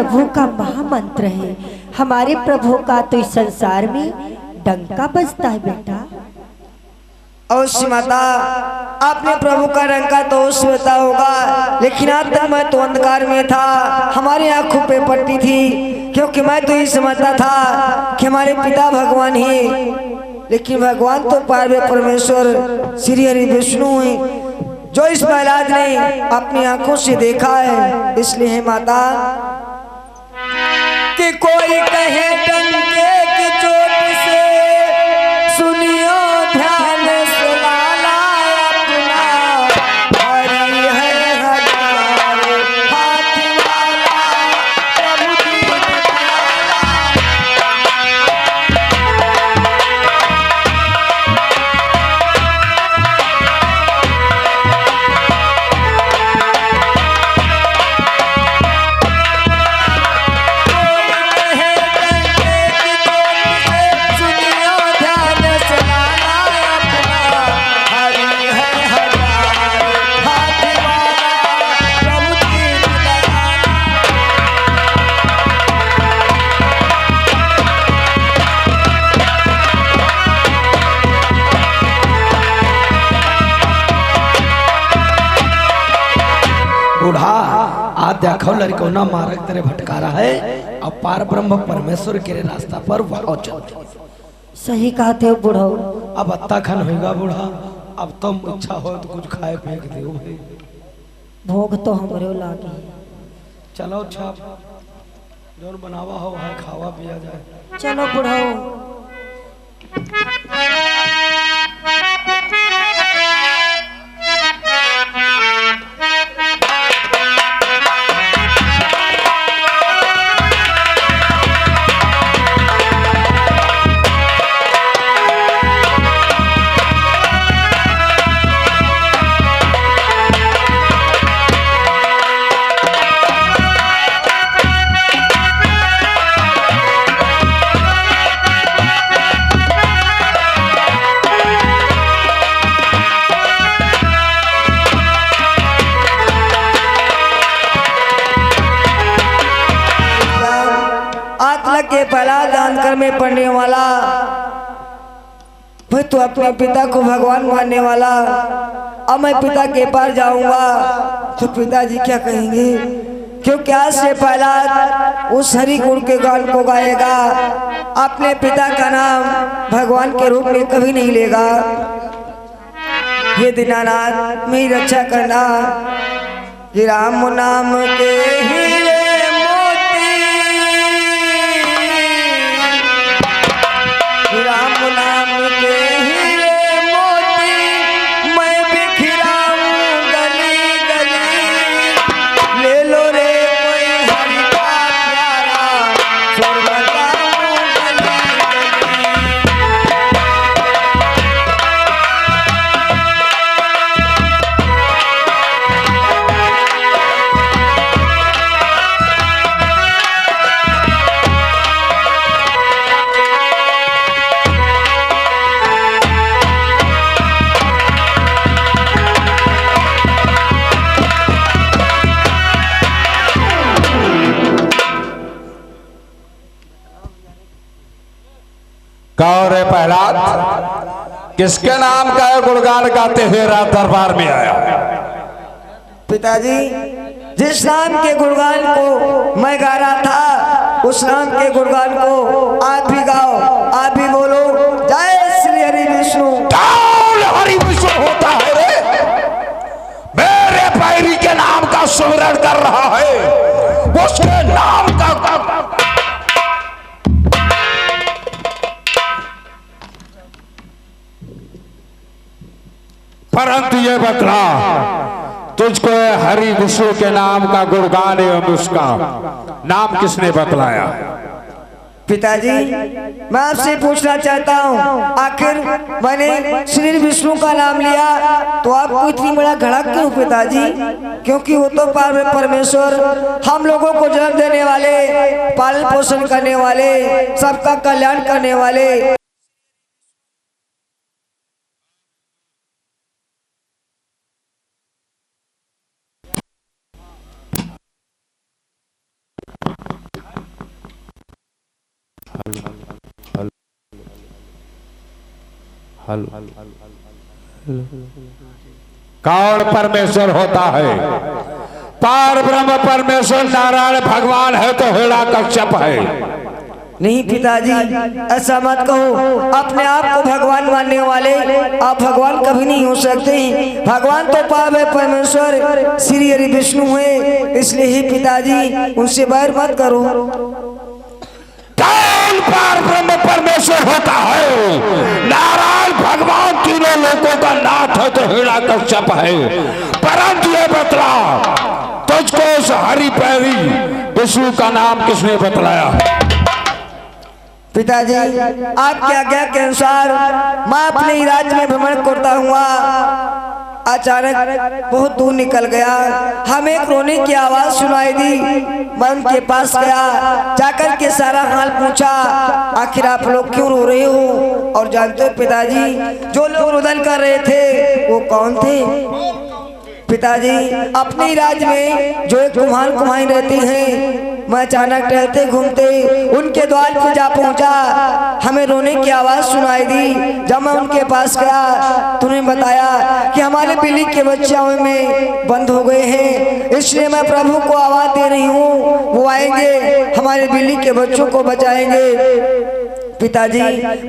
प्रभु का महामंत्र है। हमारे प्रभु का तो इस संसार में डंका बजता है बेटा। अवश्य माता, आपने प्रभु का डंका तो अवश्य बता होगा, लेकिन आज तक मैं तो अंधकार में था, हमारी आंखों पे पट्टी थी, क्योंकि मैं तो ये समझता था कि हमारे पिता भगवान ही, लेकिन भगवान तो पार्वती परमेश्वर श्री हरि विष्णु हैं, जो इस प्रहलाद ने अपनी आंखों से देखा है। इसलिए माता कि कोई कहे डंके की चोट से सुनियो ध्यान से लाला अपना, हरि है हजारे हाथ वाला प्रभु दीन बूढ़ा आज देखो लड़को ना मारक तेरे भटकारा है, अब पार ब्रह्म परमेश्वर के रास्ता पर वह चल। सही कहते हो बूढ़ो। अब अत्ता खन होगा बूढ़ा, अब तुम इच्छा हो तो कुछ खाए फेंक दो भाई। भोग तो हमरो लागे। चलो अच्छा जो बनावा हो वहाँ खावा पिया जाए। चलो बूढ़ो। के पहला जानकर में पढ़ने वाला भाई, तो अपने पिता को भगवान मानने वाला, अब मैं पिता के पास जाऊंगा तो पिताजी क्या कहेंगे, क्योंकि आज से पहला उस हरि गुण के गान को गाएगा, अपने पिता का नाम भगवान के रूप में कभी नहीं लेगा। ये दीनानाथ मेरी रक्षा करना, ये राम नाम के हीरे राम नाम के हीरे मोती, मैं बिखराऊं गली गली, ले लो रे कोई हरि का प्यारा, सुर बताऊं गली कौन है प्रहलाद, किसके नाम का गुणगान गाते हुए रात दरबार में आया? पिताजी, जिस नाम के गुणगान को मैं गा रहा था, उस नाम के गुणगान को आप भी गाओ, आप भी बोलो, जय श्री हरि विष्णु। हरि विष्णु होता है रे, मेरे पैरी के नाम का सुमिरन कर रहा है, उसके नाम का परंतु ये बतला, तुझको हरि विष्णु के नाम का गुणगान एवं उसका नाम किसने बतलाया? पिताजी, मैं आपसे पूछना चाहता हूँ, आखिर मैंने श्री विष्णु का नाम लिया तो आपको इतनी बड़ा घड़ा क्यों पिताजी? क्योंकि वो तो पार्वती परमेश्वर, हम लोगों को जन्म देने वाले, पालन पोषण करने वाले, सबका कल्याण करने वाले कौन परमेश्वर होता है? पार ब्रह्म परमेश्वर नारायण भगवान है तो हिरण्यकश्यप है। नहीं पिताजी, ऐसा मत कहो। अपने आप को भगवान मानने वाले आप भगवान कभी नहीं हो सकते। भगवान तो पार है परमेश्वर श्री हरि विष्णु है, इसलिए ही पिताजी उनसे बैर मत करो। कौन पार ब्रह्म परमेश्वर होता है? नारायण भगवान तीनों लोगों का नाथ है तो हिरण्यकश्यप है। परंतु ये बतला, तुझको उस हरि पैरी विष्णु का नाम किसने बतलाया? पिताजी, आपकी आज्ञा के अनुसार मैं अपने ही राज्य में भ्रमण करता हुआ अचानक बहुत दूर निकल गया। हमें एक रोने की आवाज सुनाई दी। मैं उनके पास गया, जाकर के सारा हाल पूछा, आखिर आप लोग क्यों रो रहे हो? और जानते हो पिताजी, जो लोग रुदन कर रहे थे वो कौन थे? पिताजी, अपने राज्य में जो एक कुम्हार कुम्हारी रहती हैं, मैं अचानक टहलते घूमते उनके द्वार पर जा पहुंचा। हमें रोने की आवाज सुनाई दी। जब मैं उनके पास गया तो उन्हें बताया कि हमारे बिल्ली के बच्चे में बंद हो गए हैं, इसलिए मैं प्रभु को आवाज दे रही हूँ, वो आएंगे हमारे बिल्ली के बच्चों को बचाएंगे। पिताजी,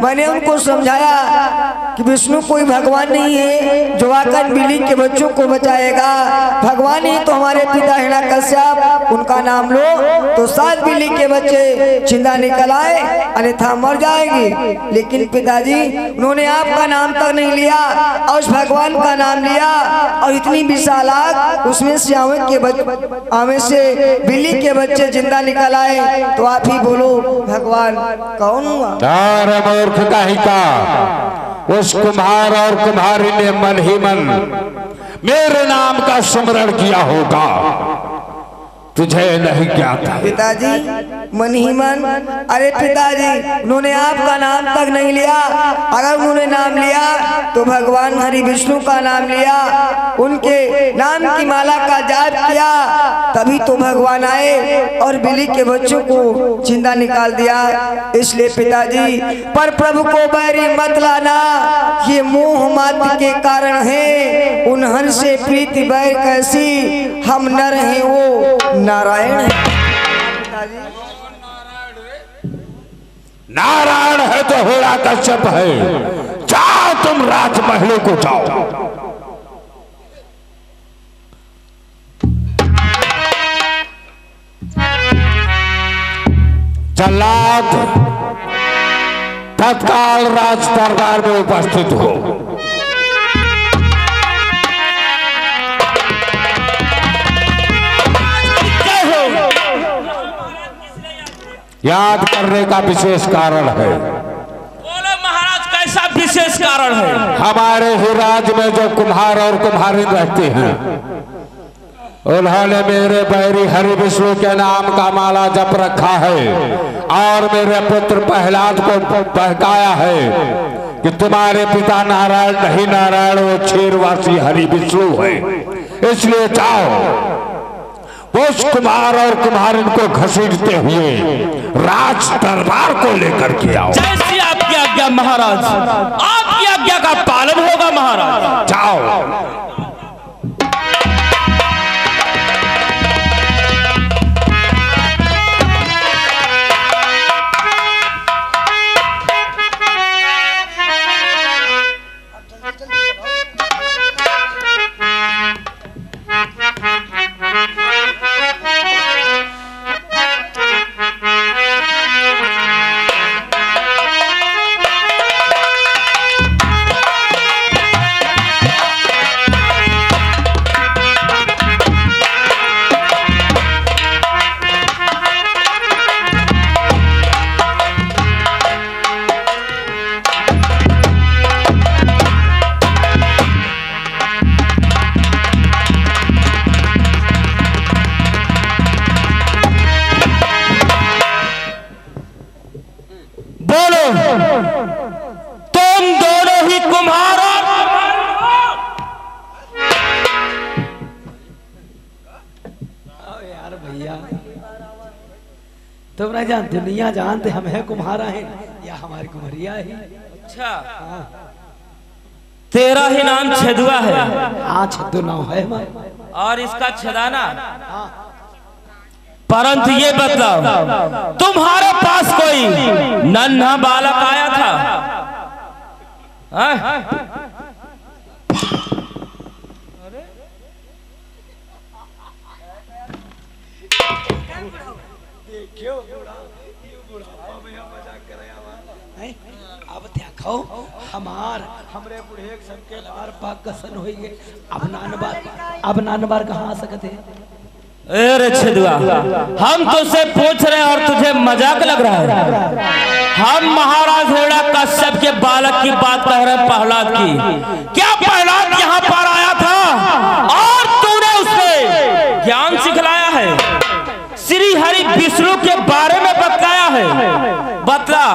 मैंने उनको समझाया कि विष्णु कोई भगवान नहीं है जो आकर बिल्ली के बच्चों को बचाएगा। भगवान ही तो हमारे पिता हिरण्यकश्यप, उनका नाम लो तो 7 बिल्ली के बच्चे जिंदा निकल आए, अन्यथा मर जाएंगे। लेकिन पिताजी, उन्होंने आपका नाम तक नहीं लिया और उस भगवान का नाम लिया, और इतनी विशाल आग, उसमें से आमे से बिल्ली के बच्चे जिंदा निकल आए। तो आप ही बोलो भगवान कौन हुआ? मूर्ख कहीं का, उस कुम्हार और कुम्हारी ने मन ही मन मेरे नाम का स्मरण किया होगा, तुझे नहीं क्या था? पिताजी, मन ही मन? अरे पिताजी, उन्होंने आपका नाम तक नहीं लिया। अगर उन्होंने नाम लिया तो भगवान हरि विष्णु का नाम लिया, उनके नाम की माला का जाप किया, तभी तो भगवान आए और बिल्ली के बच्चों को जिंदा निकाल दिया। इसलिए पिताजी, पर प्रभु को बैरी मत लाना, ये मोह मात्र के कारण है। उन्हन से प्रीति बैर कैसी, हम नर हैं वो नारायण है। नारायण है तो हिरण्यकश्यप है। जाओ तुम राजमहलों को जाओ। जल्लाद तत्काल राज दरबार में उपस्थित हो। याद करने का विशेष कारण है। बोलो महाराज, कैसा विशेष कारण है? हमारे ही राज्य में जो कुम्हार और कुम्हारी रहते हैं, उन्होंने मेरे बैरी हरि विष्णु के नाम का माला जप रखा है और मेरे पुत्र प्रहलाद को बहकाया है कि तुम्हारे पिता नारायण नहीं, नारायण वो क्षेत्रवासी हरि विष्णु है। इसलिए जाओ, उस कुमार और कुमारिन को घसीटते हुए राज दरबार को लेकर के आओ। जैसी आपकी आज्ञा महाराज, आपकी आज्ञा का पालन होगा महाराज। जाओ। तुम दोनों ही कुम्हार यार भैया, तुम ना दुनिया जानते हम है कुम्हारा है या हमारी कुम्हरिया ही। अच्छा, तेरा ही नाम छेदुआ है। हाँ छेदू नाम है मैं। और इसका छेदाना। परंतु ये बतलाओ, तुम्हारे पास कोई नन्हा बालक आया था? अब देखो हमरे बुढ़े सबके लार पाक कसन होई गए। अब नानबार कहाँ आ सकते हैं? अरे छेदुआ, हम तुझसे पूछ रहे हैं और तुझे मजाक लग रहा है? हम महाराज हिरण्य कश्यप के बालक की बात कह रहे हैं, प्रहलाद की। क्या प्रहलाद यहाँ पर आया था और तूने उसे ज्ञान सिखलाया है, श्री हरि विष्णु के बारे में बतलाया है? बतला,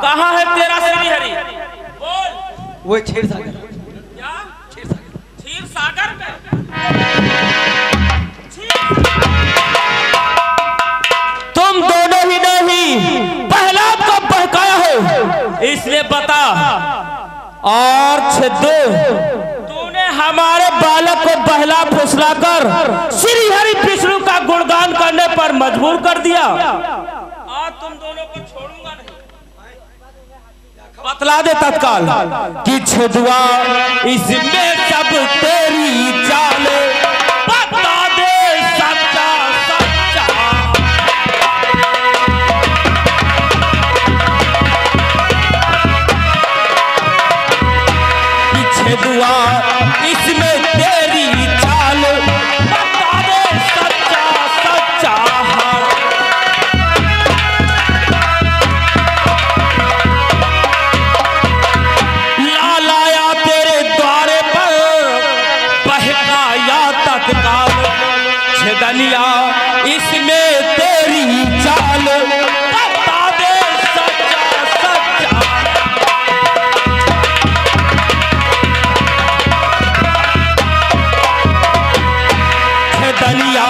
कहाँ है तेरा श्री हरि? बोल। वो क्षीर सागर। क्या? क्षीर सागर में? तुम दोनों ही नहीं प्रहलाद को बहकाया है, इसलिए बता। और छेदू, तूने हमारे बालक को बहला फुसला कर श्री हरि विष्णु का गुणगान करने पर मजबूर कर दिया। आज तुम दोनों को छोड़ूंगा नहीं। बतला दे तत्काल कि छेदुआ इसमें सब तेरी चाल, बता दे सच्चा सच्चा। कि छेदुआ इसमें तेरी चाल, बता दे सच्चा सच्चा। लाया तेरे द्वारे पर बहकाया तत्काल, छेदनिया इसमें तेरी चाल, बता दे सच्चा सच्चा। छेदनिया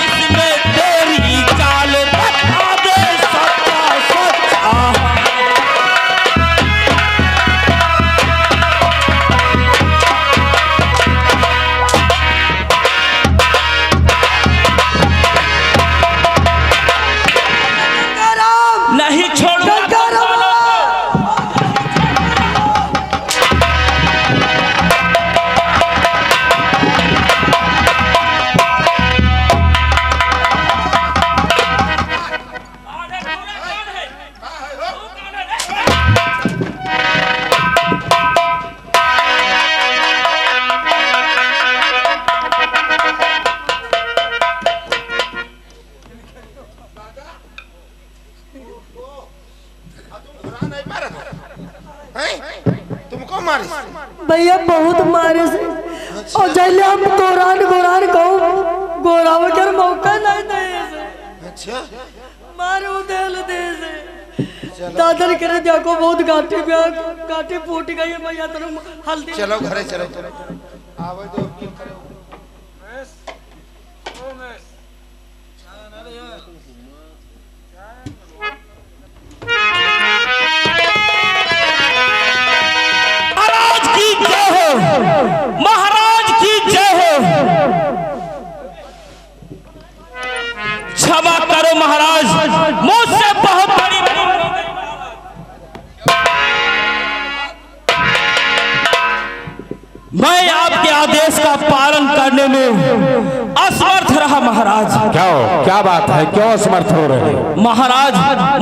इसमें तेरी चाल, बता दे सच्चा सच्चा। नहीं छोड़ूंगा तुमको मारे? भैया बहुत मारे से, और जैसे हम गोरान कहूँ गोराव कर मौका नहीं दे से। अच्छा मारू देल दे से दादर करे जाको बहुत गाठी फूट गई है भैया। तेरे हल्दी चलो घरे चलो आवे तो करे। महाराज की जय हो, महाराज की जय हो। क्षमा करो महाराज, मुझसे बहुत बड़ी भूल हो गई। मैं आपके आदेश का पालन करने में असमर्थ रहा महाराज। क्या बात है, क्यों असमर्थ हो रहे हो? महाराज,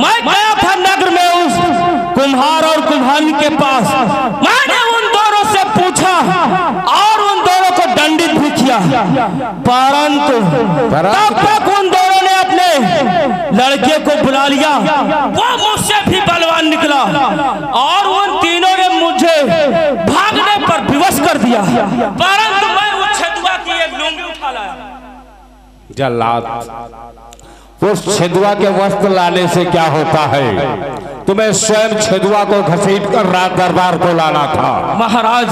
मैं गया था नगर में उस कुम्हार और कुम्हारी के पास। मैंने उन दोनों से पूछा और उन दोनों को दंडित भी किया, परंतु तब तक उन दोनों ने अपने लड़के को बुला लिया। वो मुझसे भी बलवान निकला और उन तीनों ने मुझे भागने पर विवश कर दिया, परंतु मैं उस छेदुआ की एक लुंगी उठा लाया। जल्लाद, उस छेदुआ के वस्त्र लाने से क्या होता है? तुम्हें स्वयं छेदुआ को घसीट कर राज दरबार को लाना था। महाराज,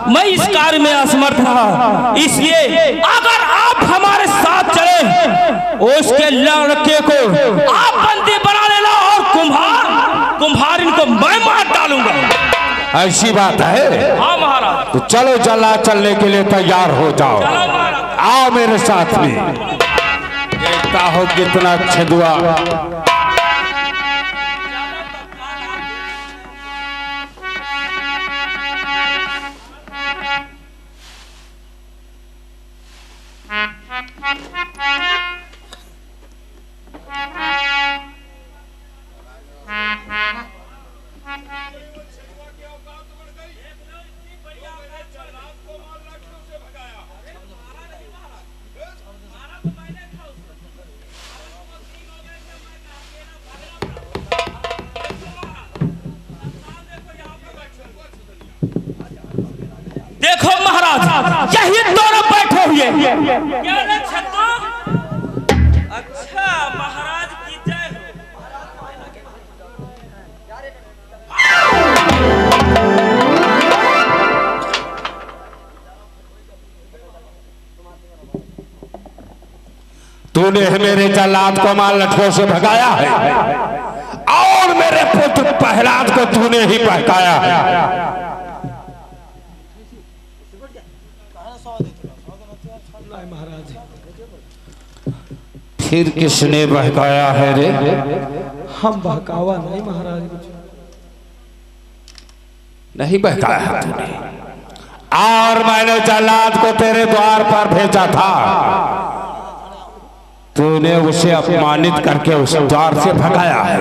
मैं इस कार्य में असमर्थ रहा, इसलिए अगर आप हमारे साथ चले, उसके लड़के को आप बंदी बना लेना और कुम्हार इनको मैं मार डालूंगा। ऐसी बात है? हाँ महाराज। तो चलो जल्लाद चलने के लिए तैयार हो जाओ। आओ मेरे साथ में। देखता हो कितना छेदुआ। देखो महाराज, यही दोनों बैठे हुए। अच्छा महाराज की जय तूने मेरे जल्लाद को माल लठों से भगाया है और मेरे पुत्र प्रहलाद को तूने ही बहकाया है। फिर किसने बहकाया है रे? हम बहकावा नहीं महाराज, नहीं बहकाया है तूने। और मैंने जल्लाद को तेरे द्वार पर भेजा था, तूने उसे अपमानित करके उस द्वार से भगाया है।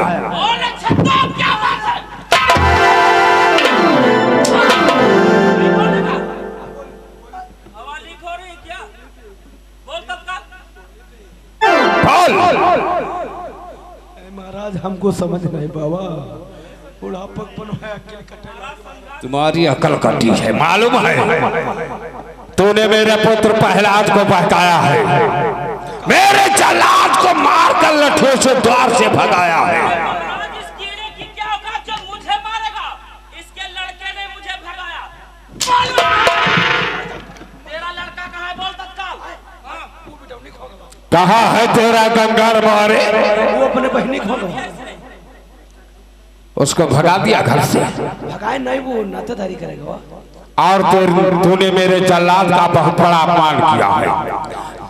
महाराज हमको समझ नहीं बाबा, बुढ़ापन है, अकेले कटे। तुम्हारी अकल कटी है, मालूम है। तूने मेरे पुत्र प्रहलाद को बहकाया है, मेरे जल्लाद को मारकर लठों से द्वार से भगाया है। इस कीड़े की क्या औकात जो मुझे मारेगा? इसके लड़के ने मुझे भगाया। तेरा लड़का कहाँ है? बोल तत्काल। कहाँ है तेरा गंगार मारे? वो अपने बहनी को उसको भगा दिया घर से। भगाए नहीं, वो नातेदारी करेगा। और तूने मेरे जल्लाद का बहुत बड़ा अपमान किया है।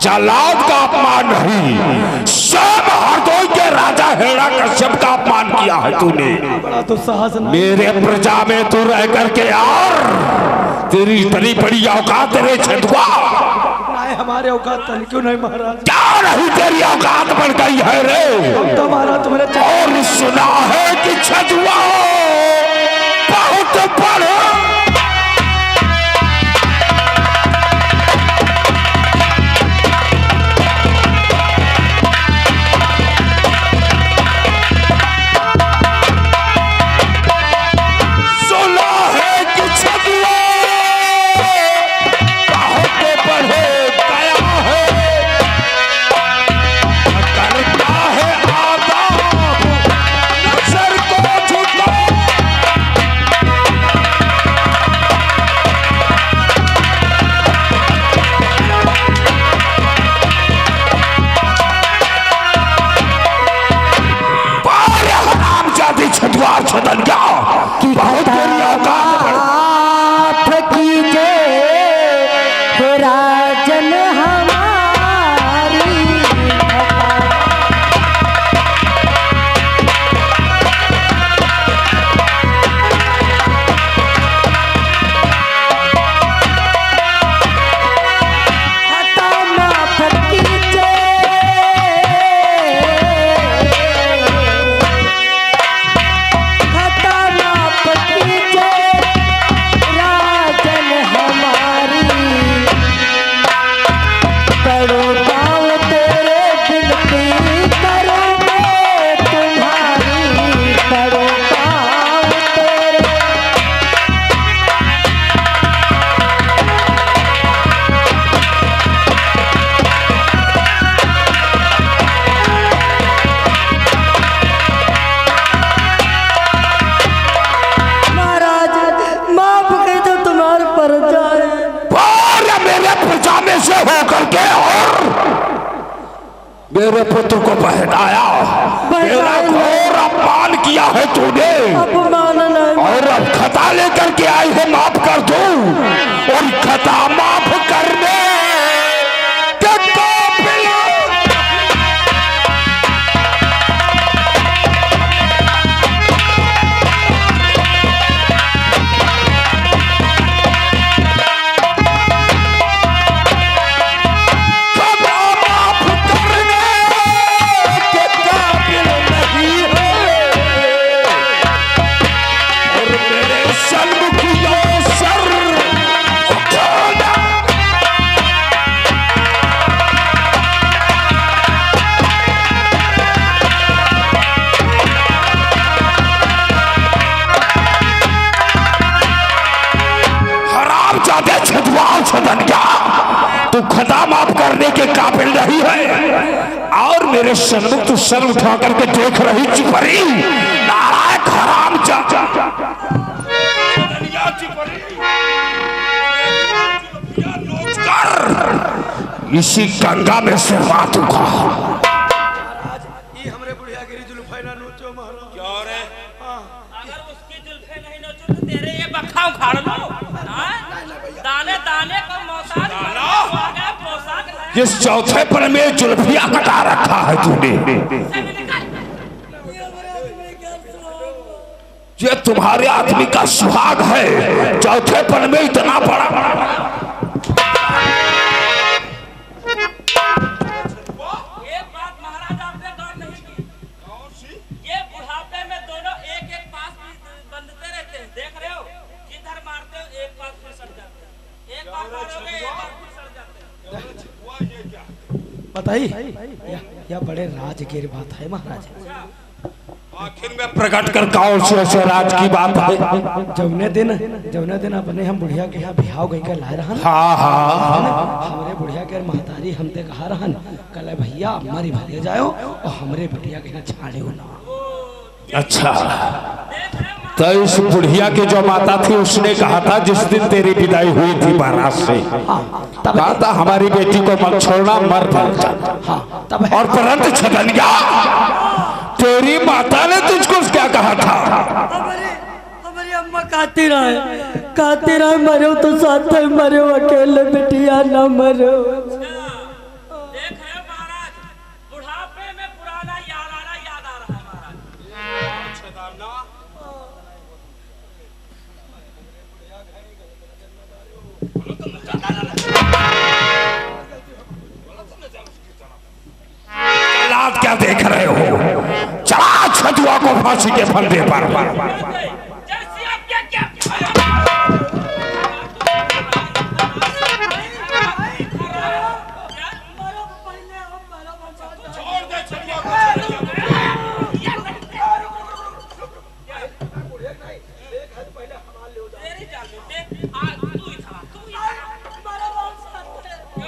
जल्लाद का अपमान नहीं, सब हरदोई के राजा हिरण्यकश्यप का अपमान किया है तूने। बड़ा तो साहस नहीं। मेरे प्रजा में तू रह करके और तेरी इतनी बड़ी औकात रे छेदुआ। हमारे औकात क्यों नहीं महाराज? क्या नहीं तेरी औकात बढ़ गई है रे? तुम्हारा तुम्हारे और सुना है कि छेदुआ बहुत बड़ा छदन क्या कि बहुत बड़ी औकात कीजे राजन हमारी। मेरे पुत्र को बहकाया, मेरा घोर अपमान किया है तूने और अब खत्म खता लेकर के आई है माफ कर दूं, और खता माफ करने के काबिल तू खता माफ करने के काबिल नहीं है, और मेरे सन्मुख तू सर उठा करके देख रही चिपरी, नालायक हराम चाचा। इसी गंगा में से बात उठा हमरे बुढ़िया गिरी जुल्फे ना नोचो महाराज। क्या रे? अगर उसकी जुल्फे नहीं नोचो तो तेरे ये बक्खा उखाड़ लो। दाने दाने को मोहताज जिस चौथे पर में जुल्फिया कटा रखा है तूने, ये तुम्हारे आदमी का सुहाग है। चौथे पर में इतना बड़ा बताइए, यह बड़े राजगीर बात है महाराज। आखिर में प्रकट कर कौन से ऐसे राज की बात है? जौने दिन अपने हम बुढ़िया के यहाँ बिहाव गई कर लाए रहन। हाँ हाँ, हमारे बुढ़िया के महतारी हमते कहा रहन, कल भैया हमारी भरे जाओ और हमरे बुढ़िया के यहाँ छाड़े हो ना। अच्छा, तो इस बुढ़िया के जो माता थी उसने कहा था जिस दिन तेरी विदाई हुई थी बारात से, कहा था हमारी बेटी को मत छोड़ना, मर जाता। और परंतु छदनिया, तेरी माता ने तुझको क्या कहा था? हमारी अम्मा कहती रहे मरो तो साथ है, मरो अकेले बिटिया ना मरो। क्या देख रहे हो? चला छतुआ को फांसी के फंदे पर।